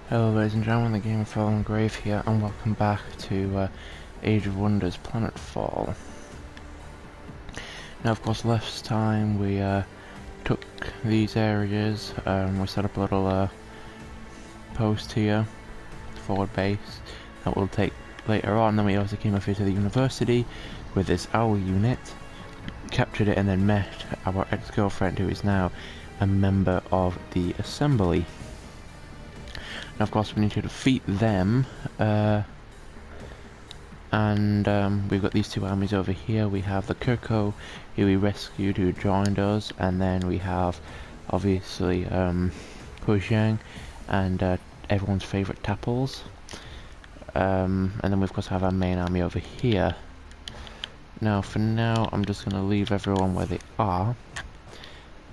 Hello ladies and gentlemen, the Planetfall and Grave here, and welcome back to Age of Wonders Planetfall. Now of course last time we took these areas, we set up a little post here, forward base, that we'll take later on. Then we also came up here to the university with this owl unit, captured it and then met our ex-girlfriend who is now a member of the assembly. Now of course we need to defeat them, and we've got these two armies over here. We have the Kirko, who we rescued, who joined us, and then we have obviously Pujang and everyone's favourite Tapples. And then we of course have our main army over here. Now for now I'm just going to leave everyone where they are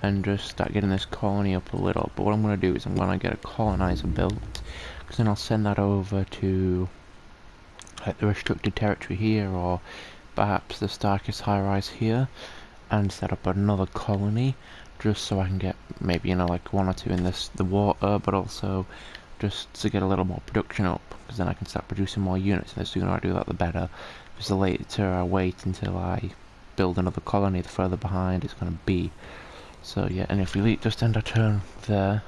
and just start getting this colony up a little. But what I'm going to do is I'm going to get a colonizer built, because then I'll send that over to like the restricted territory here, or perhaps the Starkest high-rise here, and set up another colony, just so I can get maybe, you know, like one or two in the water, but also just to get a little more production up, because then I can start producing more units, and the sooner I do that the better, because the later I wait until I build another colony, the further behind it's going to be. So yeah, and if we just end our turn there.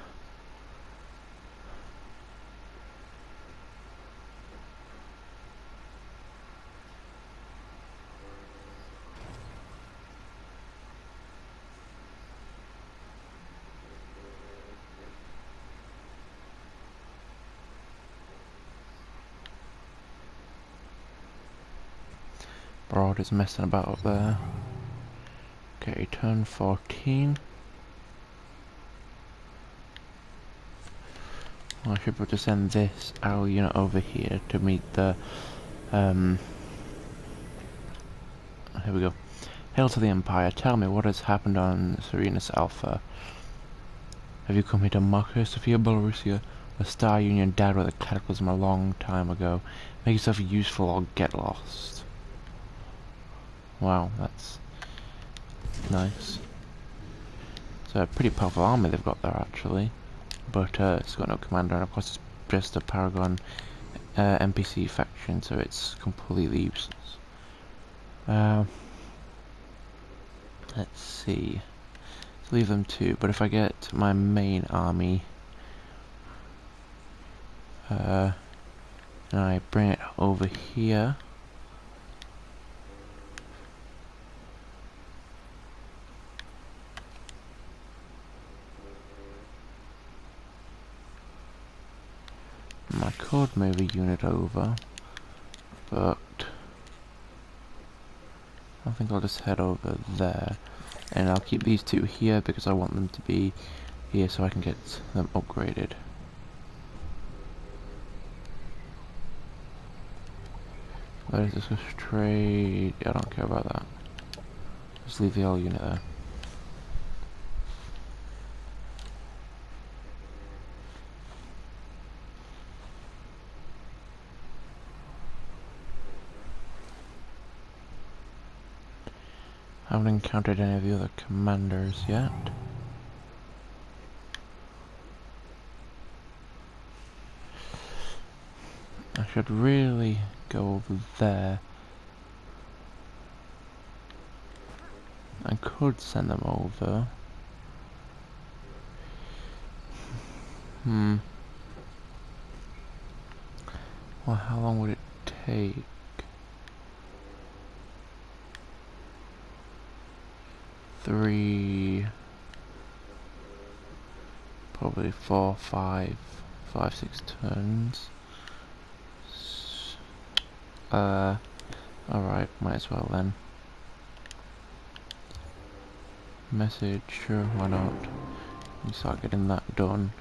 Broad is messing about up there. Okay, turn 14. I should be able to send this owl unit over here to meet the, here we go. Hail to the Empire, tell me what has happened on Serenus Alpha. Have you come here to mock us, Sophia Belarusia? The Star Union died with a cataclysm a long time ago. Make yourself useful or get lost. Wow, that's nice. It's a pretty powerful army they've got there, actually. But it's got no commander, and of course it's just a Paragon NPC faction, so it's completely useless. Let's see. Let's leave them two, but if I get my main army, and I bring it over here, I could move a unit over, but I think I'll just head over there, and I'll keep these two here because I want them to be here so I can get them upgraded. Where is this go straight? I don't care about that. Just leave the whole unit there. I haven't encountered any of the other commanders yet. I should really go over there. I could send them over. Well, how long would it take? Probably 4, 5, 6 turns. Alright, might as well then. Message, sure, why not? We start getting that done.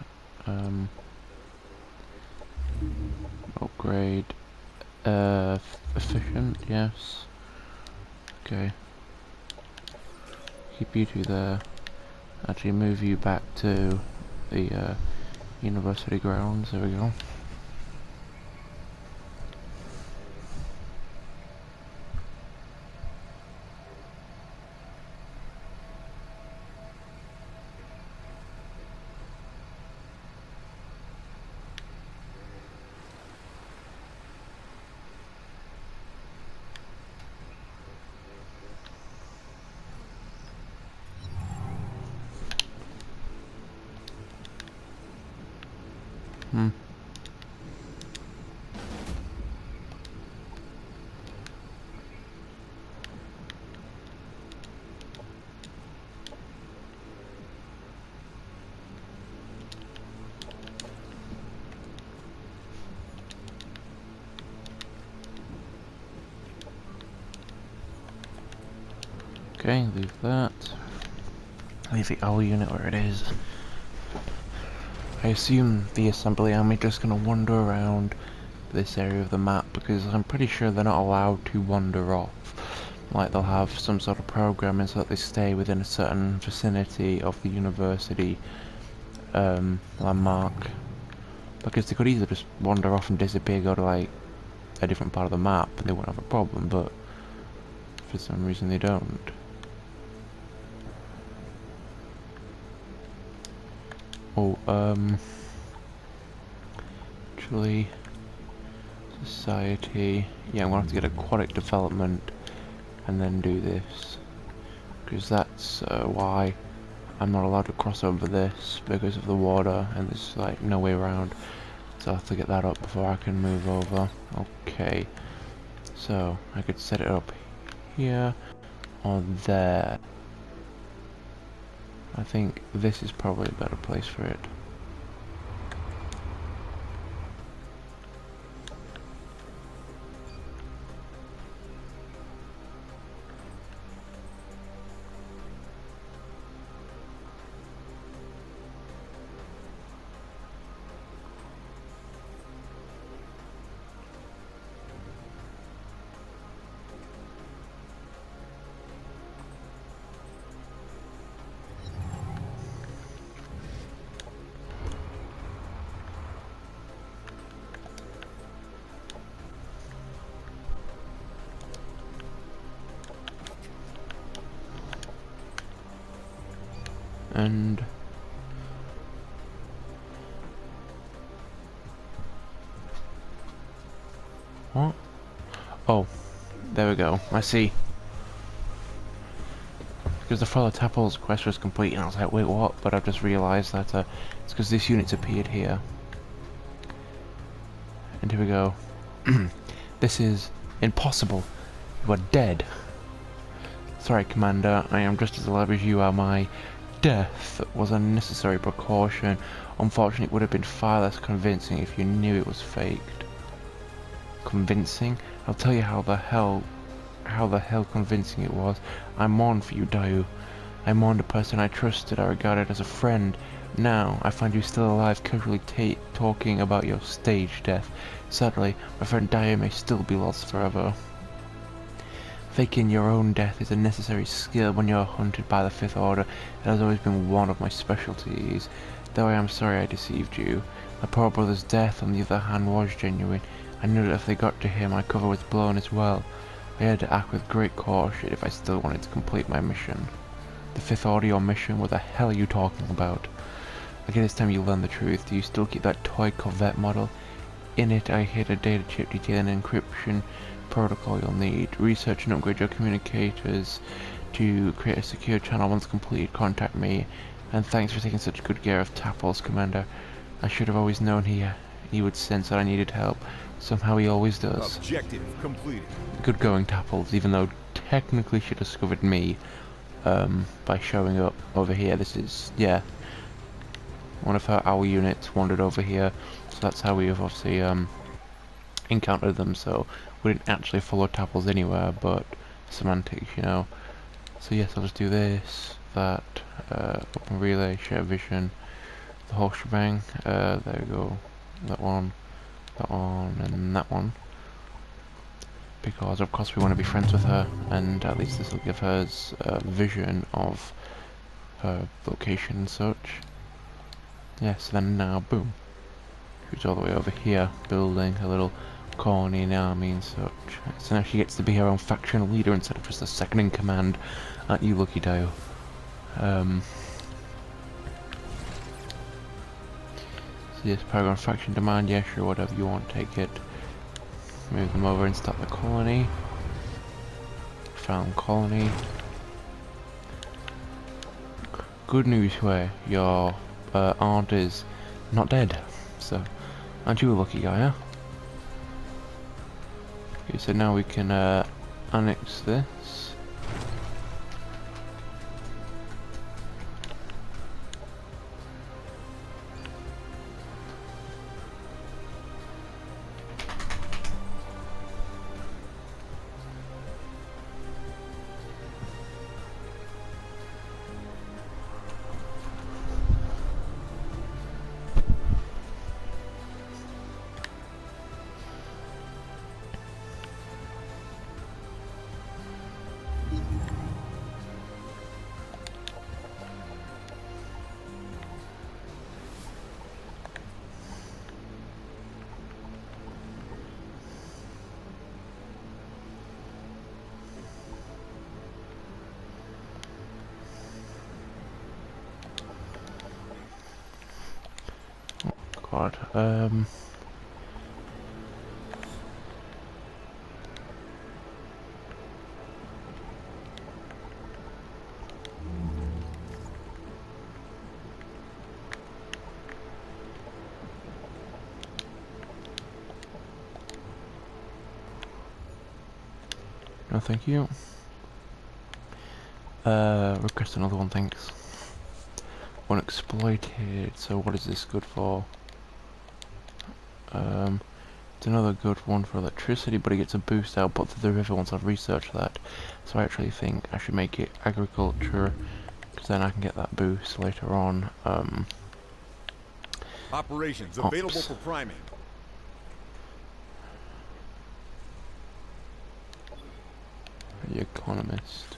Upgrade. Efficient, yes. Okay. Keep you two there. Actually move you back to the university grounds, there we go. Hmm. Okay, leave that. Leave the owl unit where it is. I assume the assembly army just gonna wander around this area of the map because I'm pretty sure they're not allowed to wander off. Like they'll have some sort of programming so that they stay within a certain vicinity of the university landmark. Because they could either just wander off and disappear, go to like a different part of the map and they won't have a problem, but for some reason they don't. Oh, actually, society, yeah, I'm gonna have to get aquatic development and then do this, because that's why I'm not allowed to cross over this, because of the water, and there's like no way around, so I have to get that up before I can move over. Okay, so I could set it up here, or there. I think this is probably a better place for it. And what? Oh, there we go. I see. Because the Follow Tapples quest was complete, and I was like, wait, what? But I've just realised that it's because this unit's appeared here. And here we go. This is impossible. You are dead. Sorry, Commander. I am just as alive as you are. My death was a necessary precaution. Unfortunately, it would have been far less convincing if you knew it was faked. Convincing? I'll tell you how the hell convincing it was. I mourned for you, Dayu. I mourned a person I trusted, I regarded as a friend. Now, I find you still alive, casually talking about your stage death. Sadly, my friend Dayu may still be lost forever. Faking your own death is a necessary skill when you are hunted by the Fifth Order. It has always been one of my specialties. Though I am sorry I deceived you. My poor brother's death, on the other hand, was genuine. I knew that if they got to him, my cover was blown as well. I had to act with great caution if I still wanted to complete my mission. The Fifth Order, your mission? What the hell are you talking about? I guess it's time you learn the truth. Do you still keep that toy Corvette model? In it, I hid a data chip detailing encryption protocol you'll need. Research and upgrade your communicators to create a secure channel. Once completed, contact me. And thanks for taking such good care of Tapples, Commander. I should have always known he would sense that I needed help. Somehow he always does. Objective completed. Good going, Tapples, even though technically she discovered me by showing up over here. This is, yeah, one of her owl units wandered over here, so that's how we have obviously encountered them. So we didn't actually follow Tapples anywhere, but semantics, you know. So yes, I'll just do this, that, open relay, share vision, the whole shebang. There we go, that one, and that one. Because of course we want to be friends with her, and at least this will give her a vision of her location and such. Yes, then now, boom. She's all the way over here, building her little colony and army and such. So now she gets to be her own faction leader instead of just a second in command. Aren't you lucky, Dio? So yes, Paragon faction demand, yeah, sure, whatever you want, take it. Move them over and start the colony. Found colony. Good news, where your aunt is not dead. So Aren't you a lucky guy, huh? Okay, so now we can annex this. God, no thank you. Request another one, thanks. Unexploited, so what is this good for? It's another good one for electricity, but it gets a boost output to the river once I've researched that. So I actually think I should make it agriculture, because then I can get that boost later on. Operations available for priming. The Economist.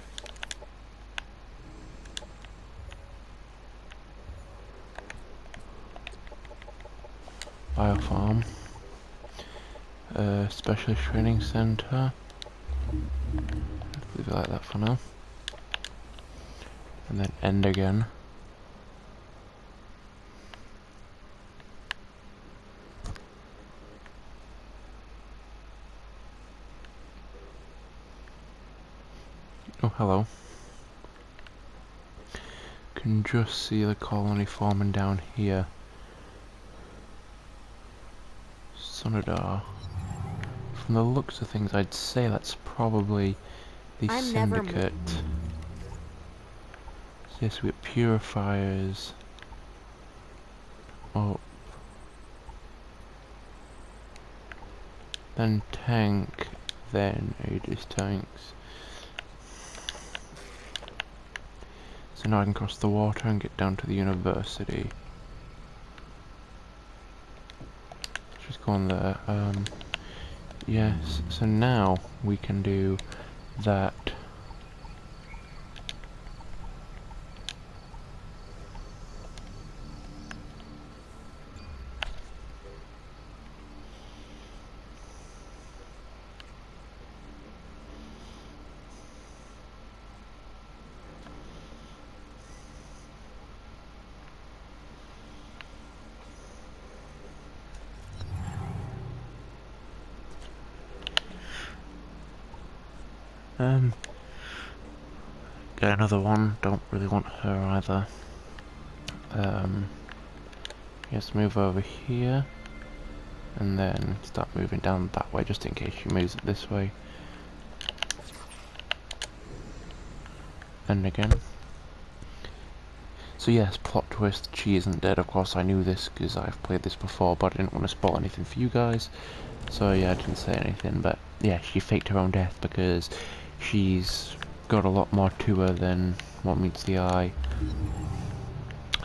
Biofarm. Specialist Training Center. Leave it like that for now. And then end again. Oh, hello. Can just see the colony forming down here. Sonodar. From the looks of things, I'd say that's probably the Syndicate. So yes, we have purifiers. Oh. Then tank, then Aegis tanks. So now I can cross the water and get down to the university. Just go on there. Yes, so now we can do that. Get another one, don't really want her either. Let's move over here, and then start moving down that way, just in case she moves it this way. And again. So yes, plot twist, she isn't dead. Of course I knew this, because I've played this before, but I didn't want to spoil anything for you guys. So yeah, I didn't say anything, but yeah, she faked her own death because she's got a lot more to her than what meets the eye.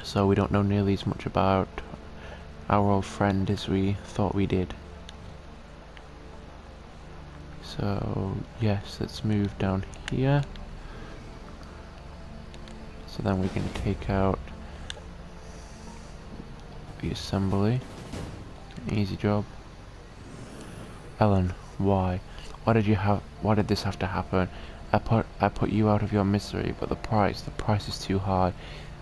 So we don't know nearly as much about our old friend as we thought we did. So yes, let's move down here. So then we can take out the assembly. Easy job. Ellen, why? Why did this have to happen? I put you out of your misery, but the price is too high.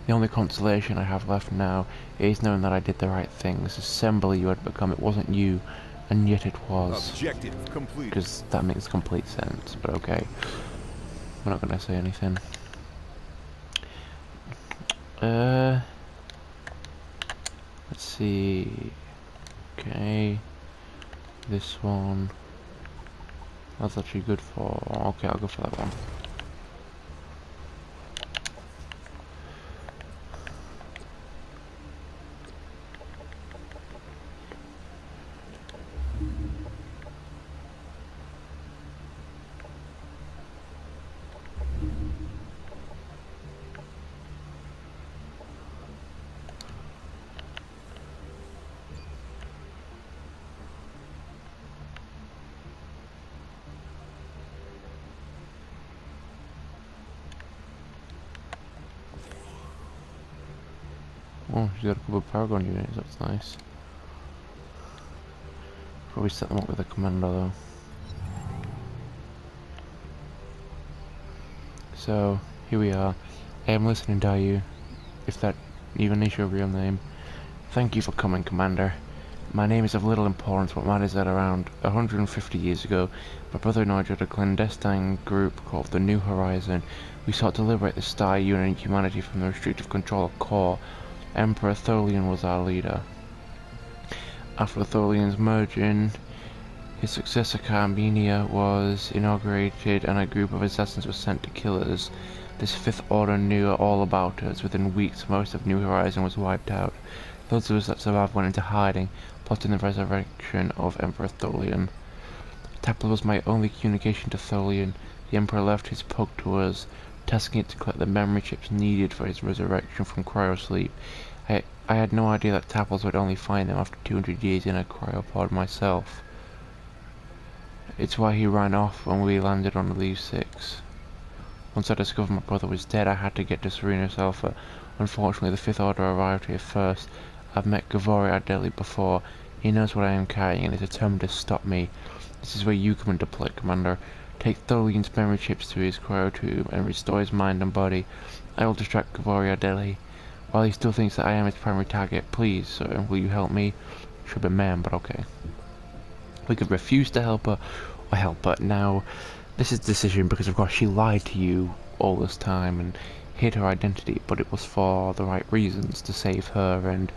The only consolation I have left now is knowing that I did the right thing. This assembly you had become, it wasn't you, and yet it was. Objective complete. Because that makes complete sense, but okay. We're not gonna say anything. Let's see. Okay. This one. That's actually good for... Okay, I'll go for that one. Oh, she's got a couple of Paragon units, that's nice. Probably set them up with a commander though. So, here we are. I am listening to you, if that even is your real name. Thank you for coming, Commander. My name is of little importance, but matters that around 150 years ago, my brother and I joined a clandestine group called the New Horizon. We sought to liberate the Star Union and humanity from the restrictive control of Core. Emperor Tholian was our leader. After the Tholians merging, his successor Carmenia was inaugurated and a group of assassins was sent to kill us. This Fifth Order knew all about us. Within weeks, most of New Horizon was wiped out. Those of us that survived went into hiding, plotting the resurrection of Emperor Tholian. Tapla was my only communication to Tholian. The Emperor left his pug to us, tasking it to collect the memory chips needed for his resurrection from cryosleep. I had no idea that Tapples would only find them after 200 years in a cryopod myself. It's why he ran off when we landed on Leave 6. Once I discovered my brother was dead, I had to get to Serenos Alpha. Unfortunately, the Fifth Order arrived here first. I've met Gavori Adeli before. He knows what I am carrying and is determined to stop me. This is where you come into play, Commander. Take Tholian's memory chips to his cryotube and restore his mind and body. I will distract Gavori Adeli. While he still thinks that I am his primary target, please, sir, will you help me? Should be man, but okay. We could refuse to help her, or help her. Now, this is a decision because, of course, she lied to you all this time and hid her identity, but it was for the right reasons, to save her and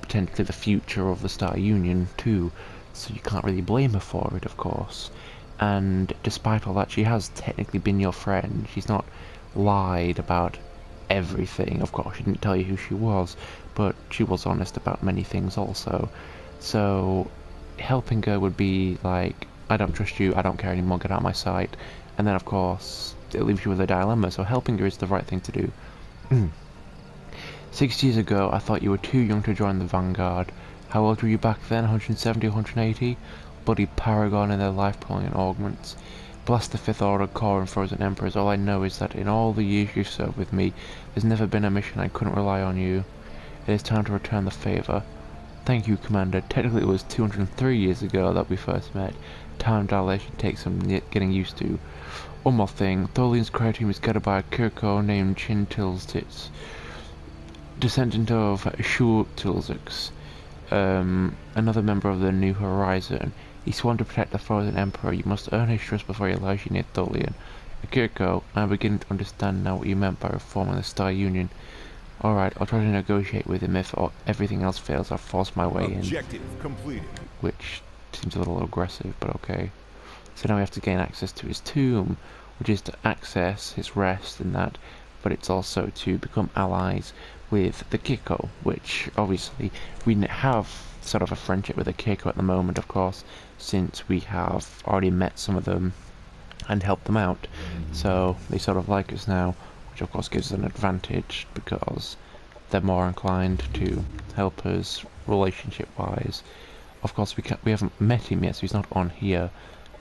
potentially the future of the Star Union, too. So you can't really blame her for it, of course. And despite all that, she has technically been your friend. She's not lied about everything. Of course, she didn't tell you who she was, but she was honest about many things also. So helping her would be like, I don't trust you, I don't care anymore, get out of my sight. And then of course it leaves you with a dilemma, so helping her is the right thing to do. 6 years ago I thought you were too young to join the Vanguard. How old were you back then? 170, 180? Bloody Paragon and their life-pulling augments. Blast the Fifth Order, Core and Frozen Emperors. All I know is that in all the years you've served with me, there's never been a mission I couldn't rely on you. It is time to return the favor. Thank you, Commander. Technically it was 203 years ago that we first met. Time dilation takes some getting used to. One more thing. Tholian's cryo-team is guided by a Kirko named Chin Tilzitz, descendant of Shur Tilzix, another member of the New Horizon. He sworn to protect the Frozen Emperor. You must earn his trust before he allows you near Tholian. Akiriko, I'm beginning to understand now what you meant by reforming the Star Union. Alright, I'll try to negotiate with him. If everything else fails, I'll force my way in. Objective completed. Which seems a little aggressive, but okay. So now we have to gain access to his tomb, which is to access his rest and that, but it's also to become allies with the Kiko, which obviously we have sort of a friendship with the Kiko at the moment, of course, since we have already met some of them and helped them out. So they sort of like us now, which of course gives us an advantage because they're more inclined to help us relationship-wise. Of course, we haven't met him yet, so he's not on here,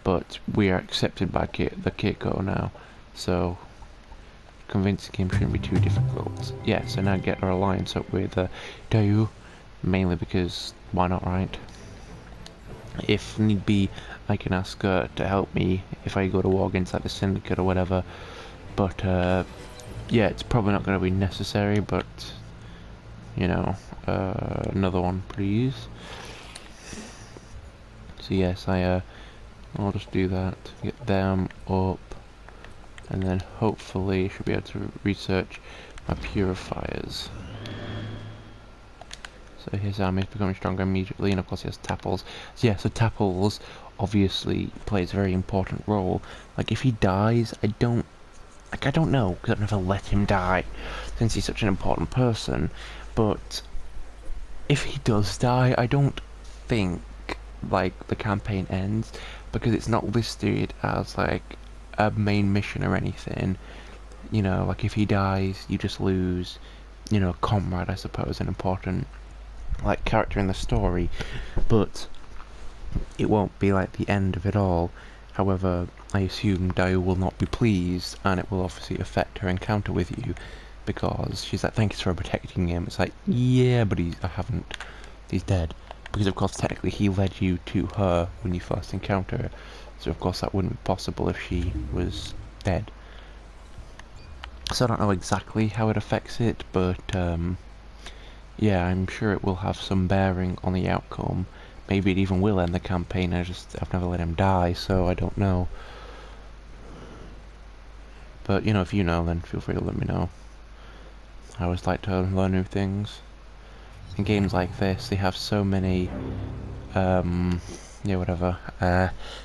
but we are accepted by the Kiko now, so convincing him shouldn't be too difficult. Yeah, so now get our alliance up with Dayu, mainly because why not, right? If need be, I can ask her to help me if I go to war against like the Syndicate or whatever, but yeah, it's probably not going to be necessary, but you know, another one please. So yes, I'll just do that, get them up, and then hopefully should be able to research my purifiers. So his army is becoming stronger immediately, and of course he has Tapples. So yeah, so Tapples obviously plays a very important role. Like, if he dies, I don't know, because I've never let him die, since he's such an important person. But if he does die, I don't think, like, the campaign ends, because it's not listed as, like, a main mission or anything. You know, like, if he dies, you just lose, you know, a comrade, I suppose, an important, like, character in the story. But it won't be like the end of it all. However, I assume Dio will not be pleased, and it will obviously affect her encounter with you, because she's like, thanks for protecting him. It's like, yeah, but I haven't. He's dead. Because of course, technically, he led you to her when you first encounter her. So of course that wouldn't be possible if she was dead. So I don't know exactly how it affects it, but yeah, I'm sure it will have some bearing on the outcome. Maybe it even will end the campaign. I've never let him die, so I don't know. But you know, if you know, then feel free to let me know. I always like to learn new things. In games like this, they have so many, yeah, whatever,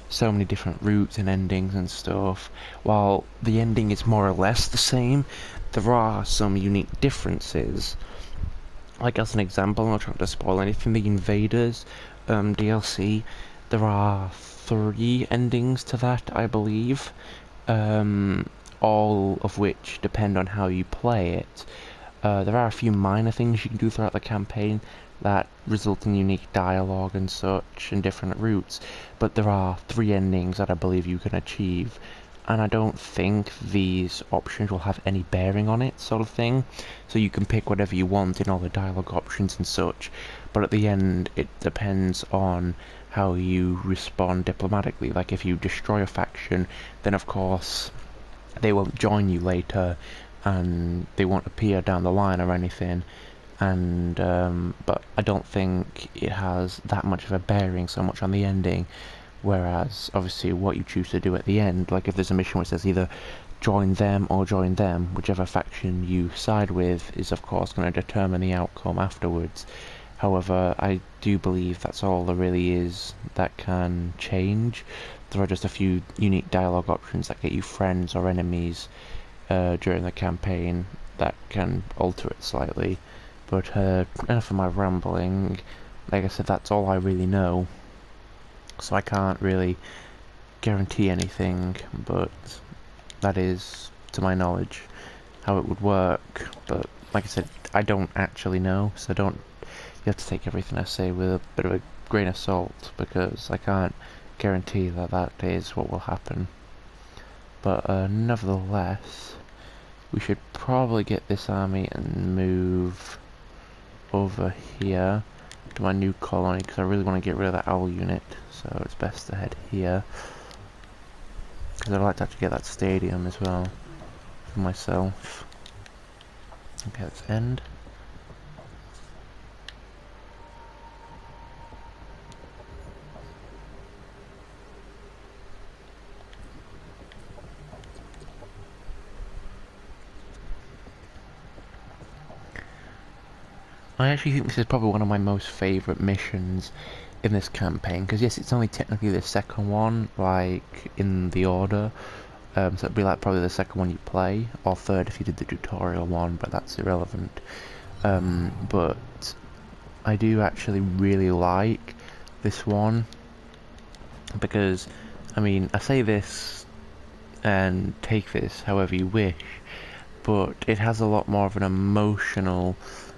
so many different routes and endings and stuff. While the ending is more or less the same, there are some unique differences. Like, as an example, I'm not trying to spoil anything, the Invaders DLC, there are 3 endings to that, I believe, all of which depend on how you play it. There are a few minor things you can do throughout the campaign that result in unique dialogue and such, and different routes, but there are 3 endings that I believe you can achieve, and I don't think these options will have any bearing on it, sort of thing. So you can pick whatever you want in all the dialogue options and such, but at the end it depends on how you respond diplomatically. Like, if you destroy a faction, then of course they won't join you later, and they won't appear down the line or anything. And but I don't think it has that much of a bearing so much on the ending. Whereas, obviously, what you choose to do at the end, like if there's a mission which says either join them or join them, whichever faction you side with is of course going to determine the outcome afterwards. However, I do believe that's all there really is that can change. There are just a few unique dialogue options that get you friends or enemies during the campaign that can alter it slightly. But enough of my rambling. Like I said, that's all I really know. So I can't really guarantee anything, but that is, to my knowledge, how it would work. But like I said, I don't actually know, so you have to take everything I say with a bit of a grain of salt, because I can't guarantee that that is what will happen. But nevertheless, we should probably get this army and move over here to my new colony, because I really want to get rid of that owl unit, so it's best to head here, because I'd like to actually get that stadium as well for myself. Okay, let's end. I actually think this is probably one of my most favourite missions in this campaign, because yes, it's only technically the second one, like, in the order, so it'd be like probably the second one you play, or third if you did the tutorial one, but that's irrelevant. But I do actually really like this one, because, I mean, I say this and take this however you wish, but it has a lot more of an emotional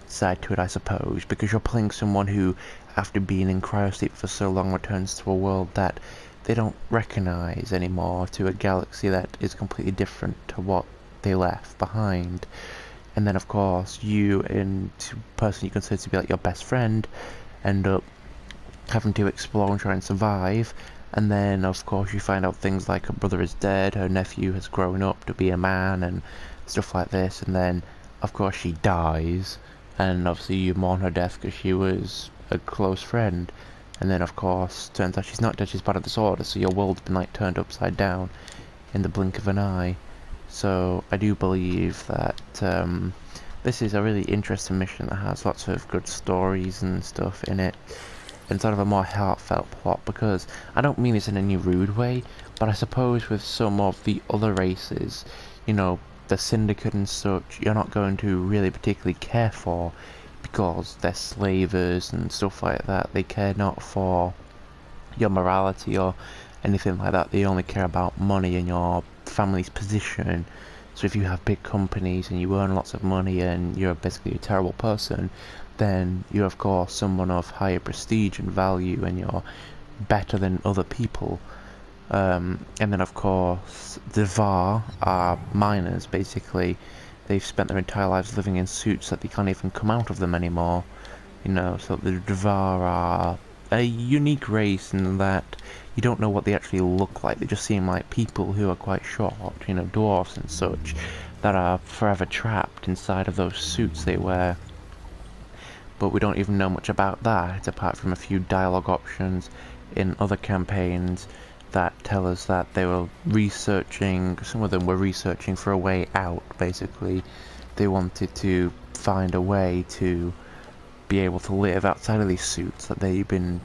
side to it, I suppose, because you're playing someone who, after being in cryosleep for so long, returns to a world that they don't recognize anymore, to a galaxy that is completely different to what they left behind. And then, of course, you and the person you consider to be like your best friend end up having to explore and try and survive. And then, of course, you find out things like her brother is dead, her nephew has grown up to be a man, and stuff like this. And then, of course, she dies, and obviously you mourn her death because she was a close friend. And then, of course, turns out she's not dead, she's part of this order, so your world's been, like, turned upside down in the blink of an eye. So I do believe that this is a really interesting mission that has lots of good stories and stuff in it, and sort of a more heartfelt plot, because I don't mean this in any rude way, but I suppose with some of the other races, you know, the Syndicate and such, you're not going to really particularly care for, because they're slavers and stuff like that. They care not for your morality or anything like that. They only care about money and your family's position. So if you have big companies and you earn lots of money and you're basically a terrible person, then you're of course someone of higher prestige and value, and you're better than other people. And then of course the VAR are miners. Basically they've spent their entire lives living in suits that they can't even come out of them anymore. You know, so the Dvar are a unique race in that you don't know what they actually look like. They just seem like people who are quite short, you know, dwarfs and such, that are forever trapped inside of those suits they wear. But we don't even know much about that, apart from a few dialogue options in other campaigns that tell us that they were researching, some of them were researching for a way out, basically. They wanted to find a way to be able to live outside of these suits that they've been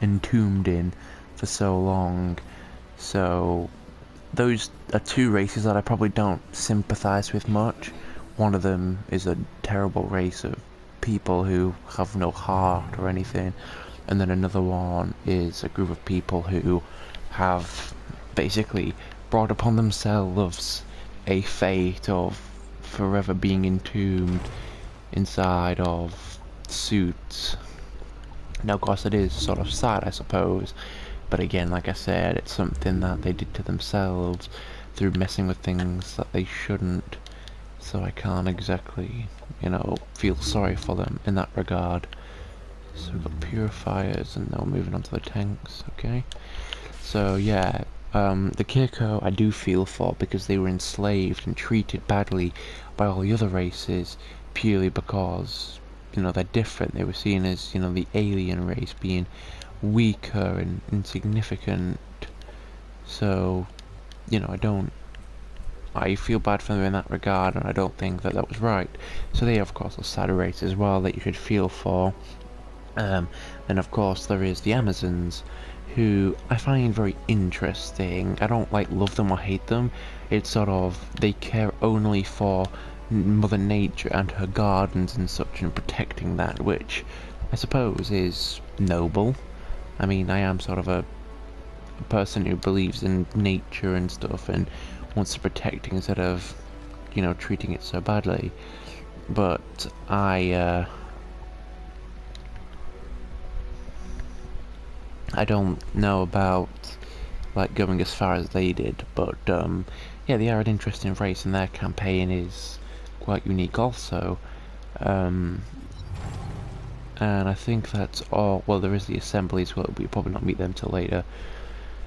entombed in for so long. So those are two races that I probably don't sympathize with much. One of them is a terrible race of people who have no heart or anything, and then another one is a group of people who have basically brought upon themselves a fate of forever being entombed inside of suits. Now, of course, it is sort of sad, I suppose, but again, like I said, it's something that they did to themselves through messing with things that they shouldn't, so I can't exactly, you know, feel sorry for them in that regard. So we've got purifiers, and now we're moving on to the tanks, okay? So, yeah, the Kirko I do feel for, because they were enslaved and treated badly by all the other races, purely because, you know, they're different. They were seen as, you know, the alien race, being weaker and insignificant. So, you know, I feel bad for them in that regard, and I don't think that that was right. So they, of course, are sad race as well that you should feel for. Then, of course, there is the Amazons, who I find very interesting. I don't, like, love them or hate them. It's sort of, they care only for Mother Nature and her gardens and such, and protecting that, which I suppose is noble. I mean, I am sort of a person who believes in nature and stuff and wants to protect it instead of, you know, treating it so badly. But I don't know about, like, going as far as they did, but yeah, they are an interesting race, and their campaign is quite unique also. And I think that's all. Well, there is the assemblies, but we probably not meet them till later.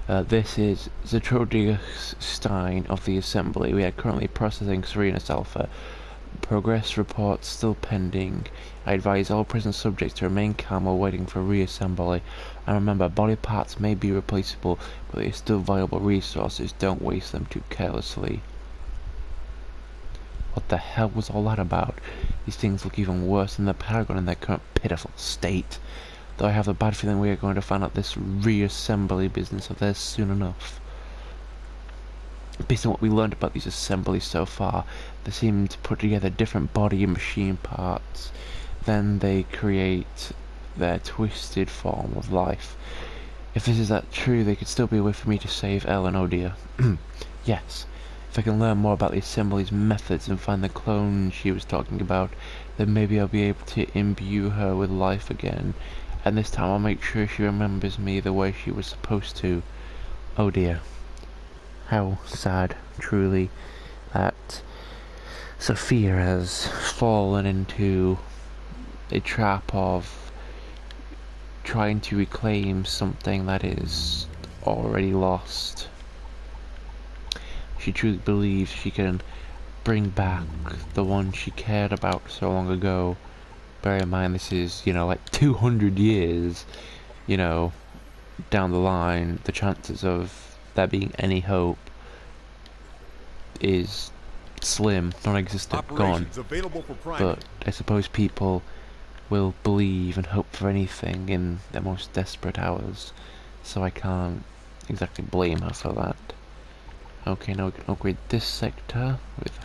This is Zetrodius Stein of the assembly. We are currently processing Serenus Alpha. Progress reports still pending. I advise all prison subjects to remain calm while waiting for reassembly. And remember, body parts may be replaceable, but they are still valuable resources. Don't waste them too carelessly. What the hell was all that about? These things look even worse than the Paragon in their current pitiful state. Though I have a bad feeling we are going to find out this reassembly business of theirs soon enough. Based on what we learned about these assemblies so far, they seem to put together different body and machine parts. Then they create their twisted form of life. If this is that true, they could still be a way for me to save Ellen, oh dear. Yes. If I can learn more about the assembly's methods and find the clone she was talking about, then maybe I'll be able to imbue her with life again. And this time I'll make sure she remembers me the way she was supposed to. Oh dear. How sad, truly, that Sophia has fallen into a trap of trying to reclaim something that is already lost. She truly believes she can bring back the one she cared about so long ago. Bear in mind, this is, you know, like 200 years, you know, down the line. The chances of there being any hope is slim, non-existent, gone. Operations available for priming. But I suppose people will believe and hope for anything in their most desperate hours, so I can't exactly blame her for that. Okay, now we can upgrade this sector with...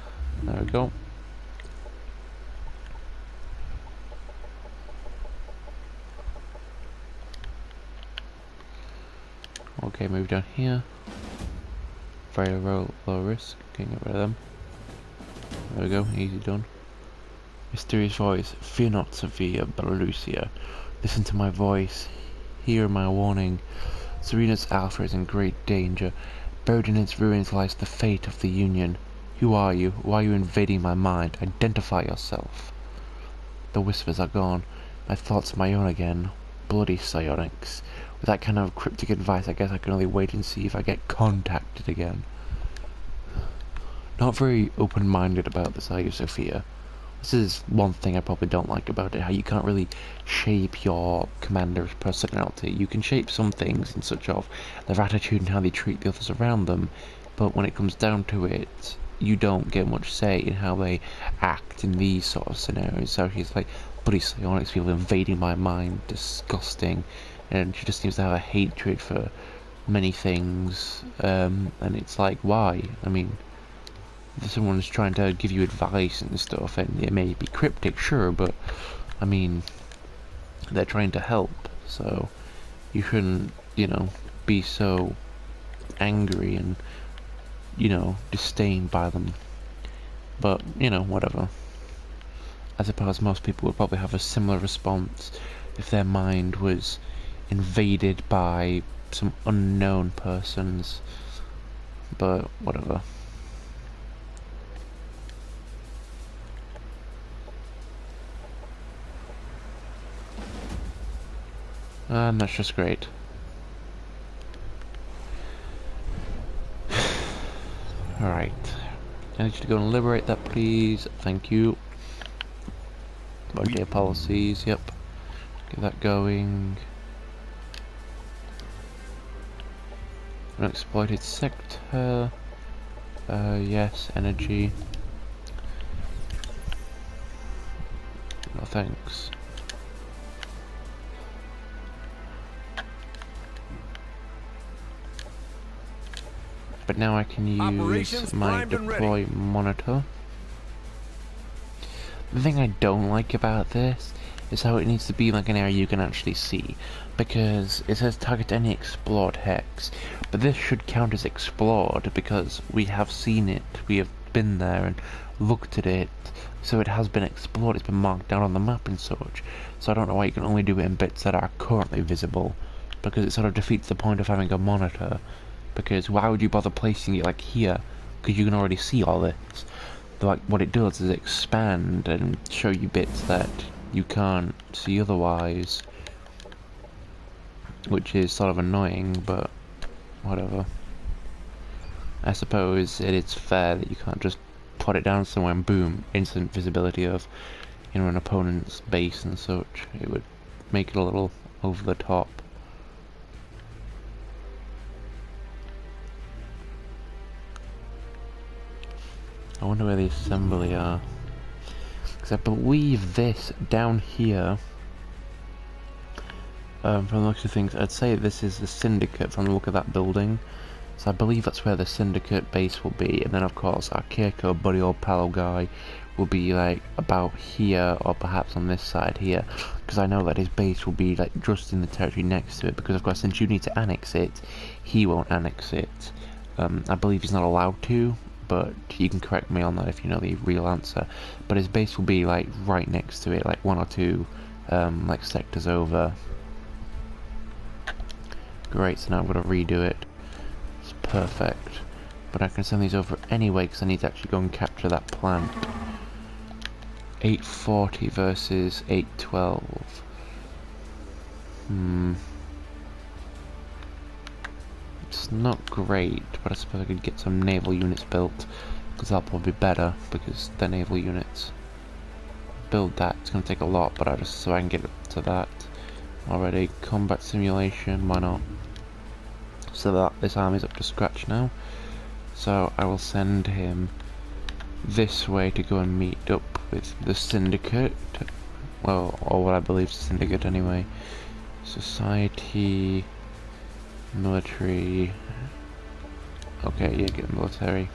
there we go. Okay, move down here. Very low risk, can get rid of them. There we go, easy done. Mysterious voice, fear not, Sophia Bellalucia. Listen to my voice, hear my warning. Serena's Alpha is in great danger. Buried in its ruins lies the fate of the Union. Who are you? Why are you invading my mind? Identify yourself. The whispers are gone. My thoughts are my own again. Bloody psionics. With that kind of cryptic advice, I guess I can only wait and see if I get contacted again. Not very open-minded about this, are you, Sophia? This is one thing I probably don't like about it, how you can't really shape your commander's personality. You can shape some things in such of their attitude and how they treat the others around them, but when it comes down to it, you don't get much say in how they act in these sort of scenarios. So she's like, bloody psionics, people invading my mind, disgusting, and she just seems to have a hatred for many things, and it's like, why? I mean, if someone's trying to give you advice and stuff, and it may be cryptic, sure, but I mean, they're trying to help, so you shouldn't, you know, be so angry and, you know, disdained by them. But, you know, whatever. I suppose most people would probably have a similar response if their mind was invaded by some unknown persons, but whatever. And that's just great. Alright. I need you to go and liberate that, please. Thank you. Okay, policies, yep. Get that going. Unexploited sector. Yes, energy. No thanks. But now I can use my deploy monitor. The thing I don't like about this is how it needs to be like an area you can actually see, because it says target any explored hex, but this should count as explored because we have seen it, we have been there and looked at it, so it has been explored, it's been marked down on the map and such. So I don't know why you can only do it in bits that are currently visible, because it sort of defeats the point of having a monitor. Because why would you bother placing it like here? Because you can already see all this. Like, what it does is expand and show you bits that you can't see otherwise, which is sort of annoying, but whatever. I suppose it is fair that you can't just put it down somewhere and boom, instant visibility of, you know, an opponent's base and such. It would make it a little over the top. I wonder where the assembly are, because I believe this down here, from the looks of things, I'd say this is the Syndicate from the look of that building, so I believe that's where the Syndicate base will be, and then of course our Keiko, buddy old pal guy, will be like about here, or perhaps on this side here, because I know that his base will be like just in the territory next to it, because of course since you need to annex it, he won't annex it. I believe he's not allowed to, but you can correct me on that if you know the real answer. But his base will be like right next to it, like one or two like sectors over. Great, so now I'm going to redo it. It's perfect. But I can send these over anyway because I need to actually go and capture that plant. 840 versus 812. It's not great, but I suppose I could get some naval units built, because that'll probably be better, because they're naval units. Build that, it's going to take a lot, but so I can get to that already. Combat simulation, why not? So that this army's up to scratch now. So I will send him this way to go and meet up with the Syndicate. Well, or what I believe is the Syndicate anyway. Society, military. Okay, yeah, get military.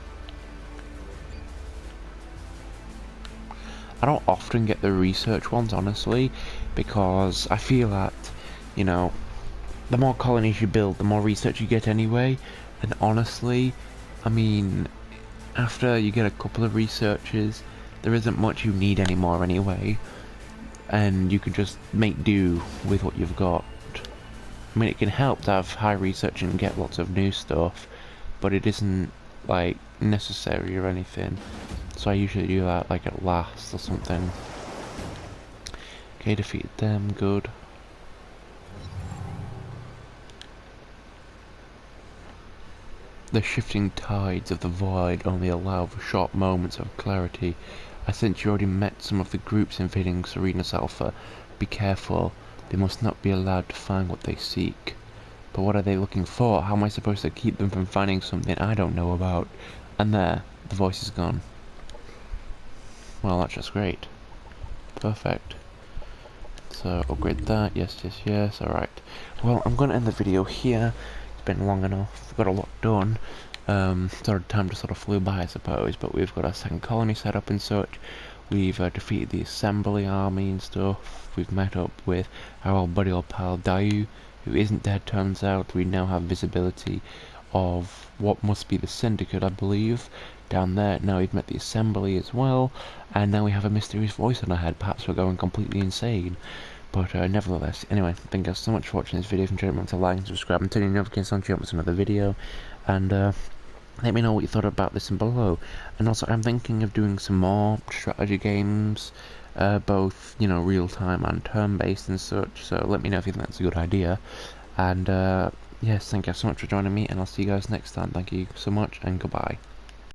I don't often get the research ones, honestly, because I feel that, you know, the more colonies you build, the more research you get anyway. And honestly, I mean, after you get a couple of researches, there isn't much you need anymore anyway. And you can just make do with what you've got. I mean, it can help to have high research and get lots of new stuff, but it isn't, like, necessary or anything. So I usually do that, like, at last or something. Okay, defeated them, good. The shifting tides of the void only allow for short moments of clarity. I sense you already met some of the groups invading Serenus Alpha. Be careful. They must not be allowed to find what they seek. But what are they looking for? How am I supposed to keep them from finding something I don't know about? And there, the voice is gone. Well, that's just great. Perfect. So, upgrade that. Yes, yes, yes. Alright. Well, I'm going to end the video here. It's been long enough. We've got a lot done. Sort of time just sort of flew by, I suppose. But we've got our second colony set up and such. We've defeated the assembly army and stuff. We've met up with our old buddy, old pal Dayu, who isn't dead, turns out. We now have visibility of what must be the Syndicate, I believe, down there. Now we've met the assembly as well, and now we have a mysterious voice in our head. Perhaps we're going completely insane. But nevertheless, anyway, thank you guys so much for watching this video. If you enjoyed it, remember to like and subscribe and turn your notifications on to jump to another video. And let me know what you thought about this in below. And also, I'm thinking of doing some more strategy games, both, you know, real-time and turn-based and such. So let me know if you think that's a good idea. And yes, thank you so much for joining me, and I'll see you guys next time. Thank you so much, and goodbye.